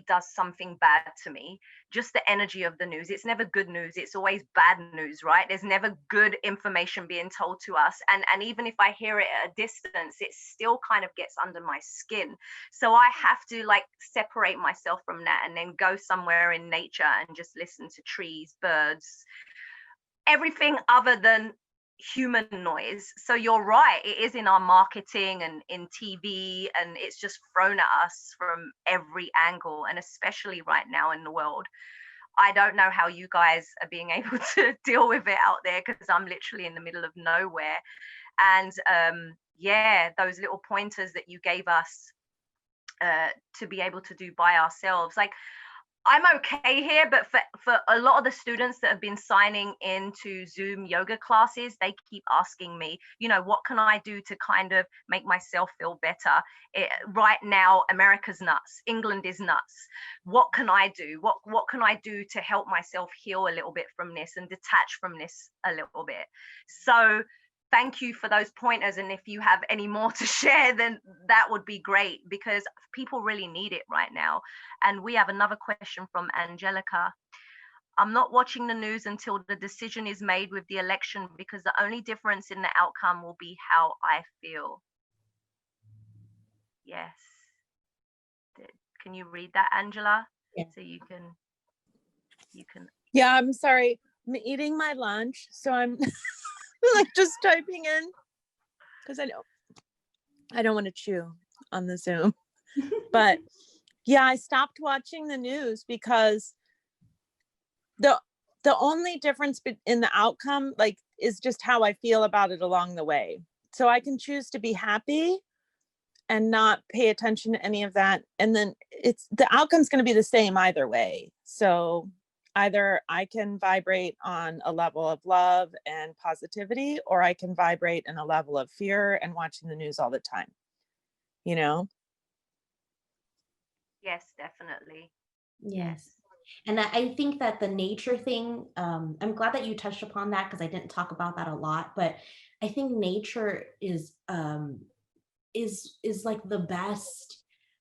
does something bad to me. Just the energy of the news. It's never good news. It's always bad news, right? There's never good information being told to us. And even if I hear it at a distance, it still kind of gets under my skin. So I have to separate myself from that and then go somewhere in nature and just listen to trees, birds, everything other than human noise. So you're right, it is in our marketing and in TV, and it's just thrown at us from every angle, and especially right now in the world. I don't know how you guys are being able to deal with it out there, because I'm literally in the middle of nowhere. And yeah, those little pointers that you gave us to be able to do by ourselves, like, I'm okay here, but for a lot of the students that have been signing into Zoom yoga classes, they keep asking me, you know, what can I do to kind of make myself feel better? Right now, America's nuts. England is nuts. What can I do? What can I do to help myself heal a little bit from this and detach from this a little bit? So thank you for those pointers. And if you have any more to share, then that would be great, because people really need it right now. And we have another question from Angelica. I'm not watching the news until the decision is made with the election, because the only difference in the outcome will be how I feel. Yes. Can you read that, Angela? Yeah. So you can. Yeah, I'm sorry. I'm eating my lunch, so I'm like just typing in, because I don't want to chew on the Zoom. But yeah, I stopped watching the news because the only difference in the outcome, like, is just how I feel about it along the way. So I can choose to be happy and not pay attention to any of that, and then the outcome's going to be the same either way. So either I can vibrate on a level of love and positivity, or I can vibrate in a level of fear and watching the news all the time, you know? Yes, definitely. Yes. And I think that the nature thing, I'm glad that you touched upon that, because I didn't talk about that a lot, but I think nature is like the best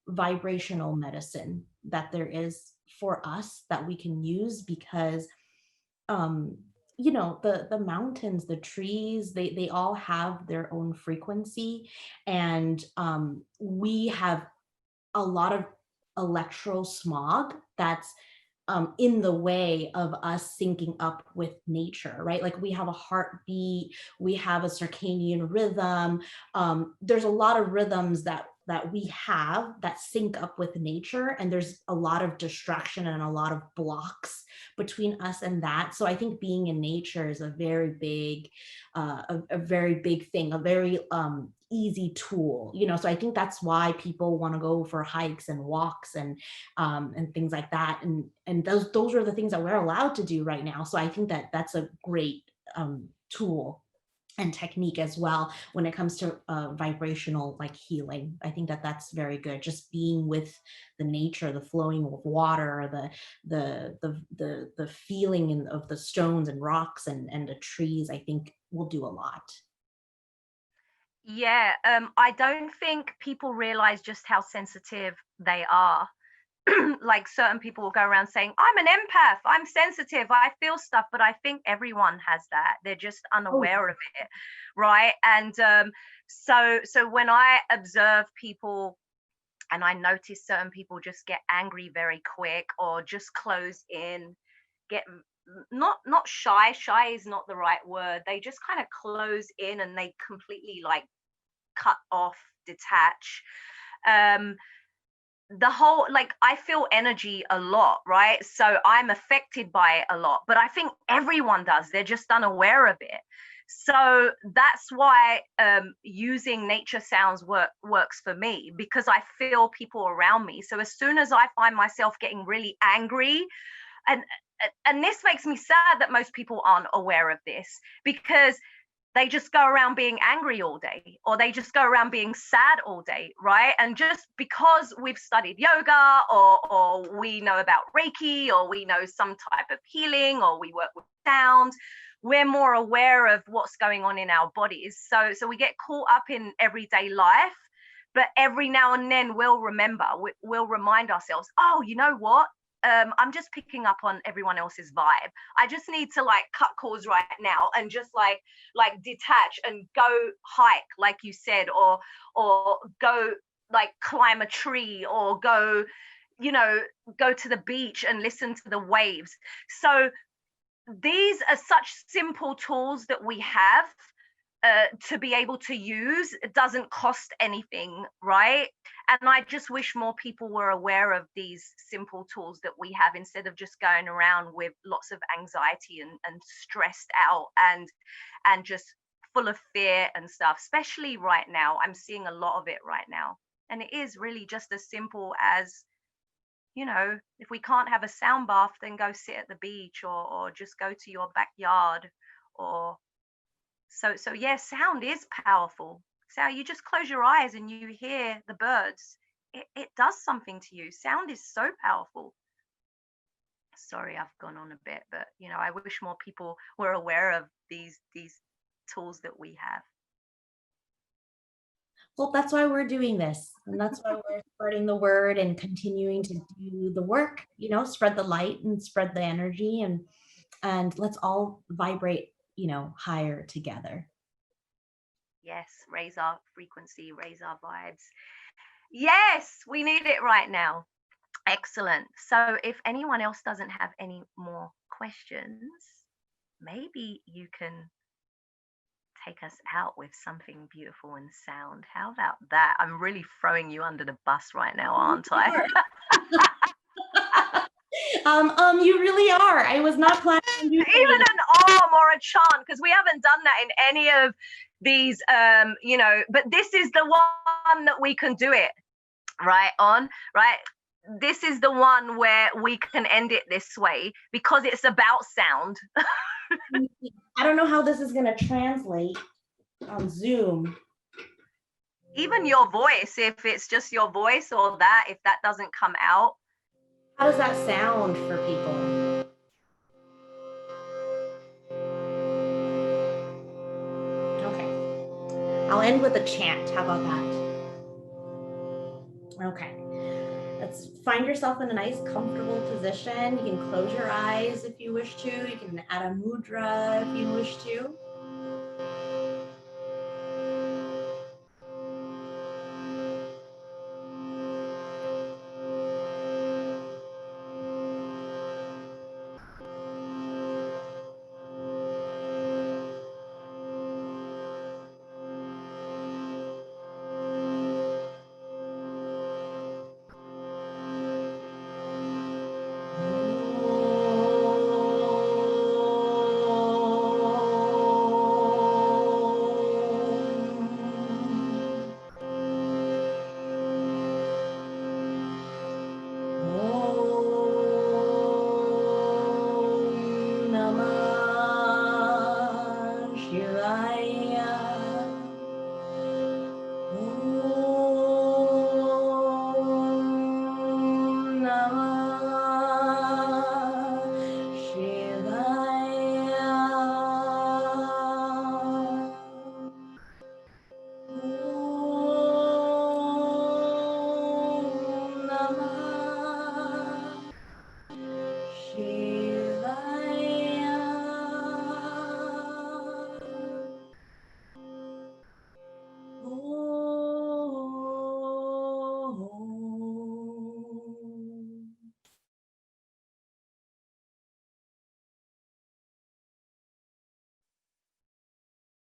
vibrational medicine that there is for us that we can use, because you know, the mountains, the trees, they all have their own frequency, and we have a lot of electro smog that's in the way of us syncing up with nature, right? Like, we have a heartbeat, we have a circadian rhythm. There's a lot of rhythms that we have that sync up with nature, and there's a lot of distraction and a lot of blocks between us and that. So I think being in nature is a very big, a very big thing, a very easy tool, you know. So I think that's why people want to go for hikes and walks and things like that, and those are the things that we're allowed to do right now. So I think that that's a great tool and technique as well when it comes to vibrational, like, healing. I think that that's very good. Just being with the nature, the flowing of water, the feeling of the stones and rocks and the trees, I think will do a lot. Yeah, I don't think people realize just how sensitive they are. Like, certain people will go around saying, I'm an empath, I'm sensitive, I feel stuff, but I think everyone has that. They're just unaware of it, right? And so when I observe people and I notice certain people just get angry very quick, or just close in, get not shy is not the right word, they just kind of close in and they completely, like, cut off, detach. The whole, like, I feel energy a lot, right? So I'm affected by it a lot, but I think everyone does. They're just unaware of it. So that's why using nature sounds works for me, because I feel people around me. So as soon as I find myself getting really angry, and this makes me sad that most people aren't aware of this, because they just go around being angry all day, or they just go around being sad all day, right? And just because we've studied yoga, or we know about Reiki, or we know some type of healing, or we work with sound, we're more aware of what's going on in our bodies. So we get caught up in everyday life, but every now and then we'll remind ourselves, oh, you know what? I'm just picking up on everyone else's vibe. I just need to, like, cut cords right now and just like detach and go hike, like you said, or go, like, climb a tree, or go, you know, go to the beach and listen to the waves. So these are such simple tools that we have to be able to use. It doesn't cost anything, right? And I just wish more people were aware of these simple tools that we have, instead of just going around with lots of anxiety and stressed out and just full of fear and stuff, especially right now. I'm seeing a lot of it right now. And it is really just as simple as, you know, if we can't have a sound bath, then go sit at the beach, or just go to your backyard. Or so yeah, sound is powerful. So you just close your eyes and you hear the birds. It does something to you. Sound is so powerful. Sorry, I've gone on a bit, but you know, I wish more people were aware of these tools that we have. Well, that's why we're doing this. And that's why we're spreading the word and continuing to do the work, you know, spread the light and spread the energy, and let's all vibrate, you know, higher together. Yes, raise our frequency, raise our vibes. Yes, we need it right now. Excellent. So if anyone else doesn't have any more questions, maybe you can take us out with something beautiful in sound. How about that? I'm really throwing you under the bus right now, aren't I? You really are. I was not planning on doing even an or a chant, because we haven't done that in any of these, you know, but this is the one that we can do it right on, right? This is the one where we can end it this way, because it's about sound. I don't know how this is going to translate on Zoom. Even your voice, if it's just your voice, or that, if that doesn't come out. How does that sound for people? Okay. I'll end with a chant. How about that? Okay. Let's find yourself in a nice, comfortable position. You can close your eyes if you wish to. You can add a mudra if you wish to.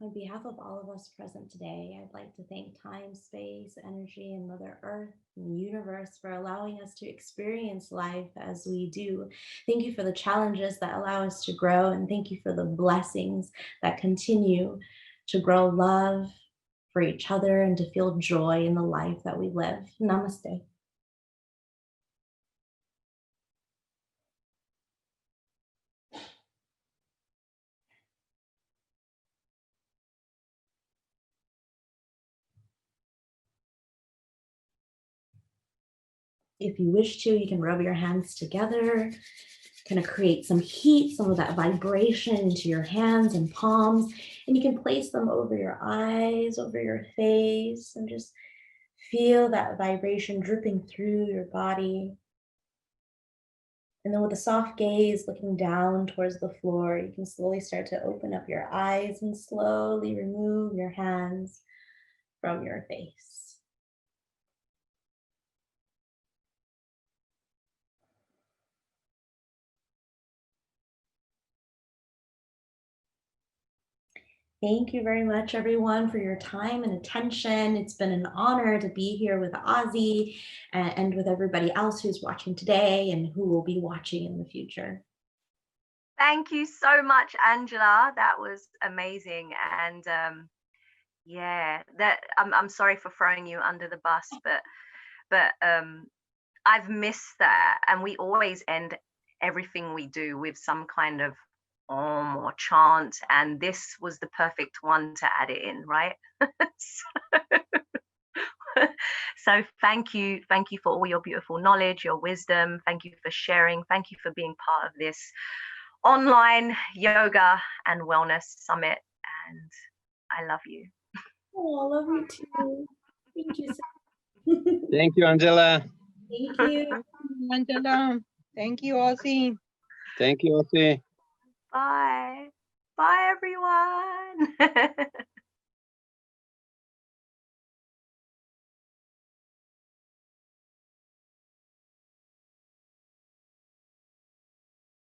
On behalf of all of us present today, I'd like to thank time, space, energy, and Mother Earth and the universe for allowing us to experience life as we do. Thank you for the challenges that allow us to grow, and thank you for the blessings that continue to grow love for each other and to feel joy in the life that we live. Namaste. If you wish to, you can rub your hands together, kind of create some heat, some of that vibration into your hands and palms, and you can place them over your eyes, over your face, and just feel that vibration dripping through your body. And then with a soft gaze looking down towards the floor, you can slowly start to open up your eyes and slowly remove your hands from your face. Thank you very much, everyone, for your time and attention. It's been an honor to be here with Ozzy and with everybody else who's watching today and who will be watching in the future. Thank you so much, Angela. That was amazing. And yeah, that I'm sorry for throwing you under the bus, but I've missed that. And we always end everything we do with some kind of or chant, and this was the perfect one to add it in, right? So thank you for all your beautiful knowledge, your wisdom. Thank you for sharing. Thank you for being part of this online yoga and wellness summit, and I love you. Oh, I love you too. Thank you. Thank you, Angela. Thank you, Angela. Thank you, Ozzy. Thank you, Ozzy. Bye everyone.